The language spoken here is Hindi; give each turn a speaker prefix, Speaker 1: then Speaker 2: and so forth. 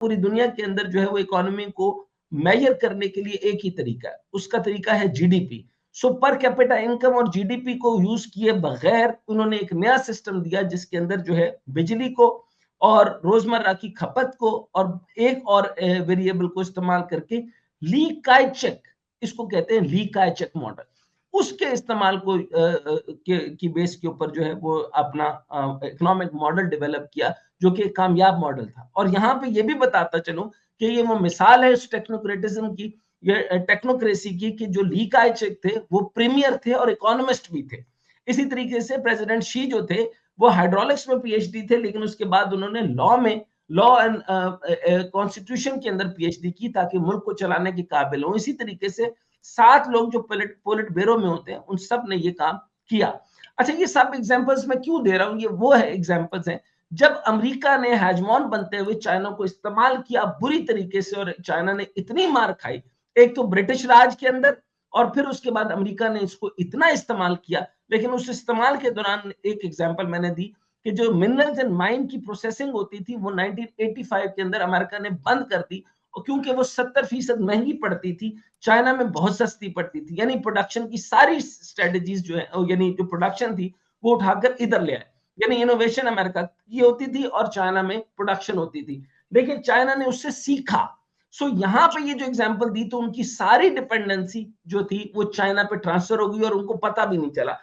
Speaker 1: पूरी दुनिया के अंदर जो है वो इकोनॉमी को मेजर करने के लिए एक ही तरीका है, उसका तरीका है जीडीपी। सो पर कैपिटा इनकम और जीडीपी को यूज किए बगैर उन्होंने एक नया सिस्टम दिया जिसके अंदर जो है बिजली को और रोजमर्रा की खपत को और एक और वेरिएबल को इस्तेमाल करके ली काय चेक, इसको कहते हैं ली काय चेक मॉडल, उसके इस्तेमाल को की बेस के ऊपर जो है वो अपना इकोनॉमिक मॉडल डेवलप किया, जो कि एक कामयाब मॉडल था। और यहाँ पे ये भी बताता चलूं कि ये वो मिसाल है उस टेक्नोक्रेटिज्म की, ये टेक्नोक्रेसी की, कि जो ली काय चेक थे वो प्रीमियर थे और इकोनॉमिस्ट भी थे। इसी तरीके से प्रेसिडेंट शी जो थे वो हाइड्रोलिक्स में पीएचडी थे, लेकिन उसके बाद उन्होंने लॉ एंड कॉन्स्टिट्यूशन के अंदर पीएचडी की ताकि मुल्क को चलाने के काबिल हो। इसी तरीके से 7 लोग जो पोलिट ब्यूरो में होते हैं उन सब ने ये काम किया। अच्छा, ये सब एग्जांपल्स मैं क्यों दे रहा हूं, ये वो है एग्जांपल्स हैं जब अमेरिका ने हेजमॉन बनते हुए चाइना को इस्तेमाल किया बुरी तरीके से, और चाइना ने इतनी मार खाई, एक तो ब्रिटिश राज के अंदर और फिर उसके बाद अमेरिका ने इसको इतना इस्तेमाल किया। लेकिन उस इस्तेमाल के दौरान एक एग्जांपल मैंने दी कि जो मिनरल्स एंड माइन की प्रोसेसिंग होती थी वो 1985 के अंदर अमेरिका ने बंद कर दी, और क्योंकि वो 70% महंगी पड़ती थी, चाइना में बहुत सस्ती पड़ती थी। यानी प्रोडक्शन की सारी स्ट्रेटेजीज जो है, यानी जो प्रोडक्शन थी वो उठाकर इधर ले आए। यानी इनोवेशन अमेरिका की होती थी और चाइना में प्रोडक्शन होती थी, लेकिन चाइना ने उससे सीखा। सो यहाँ पे ये जो एग्जांपल दी तो उनकी सारी डिपेंडेंसी जो थी वो चाइना पे ट्रांसफर हो गई और उनको पता भी नहीं चला।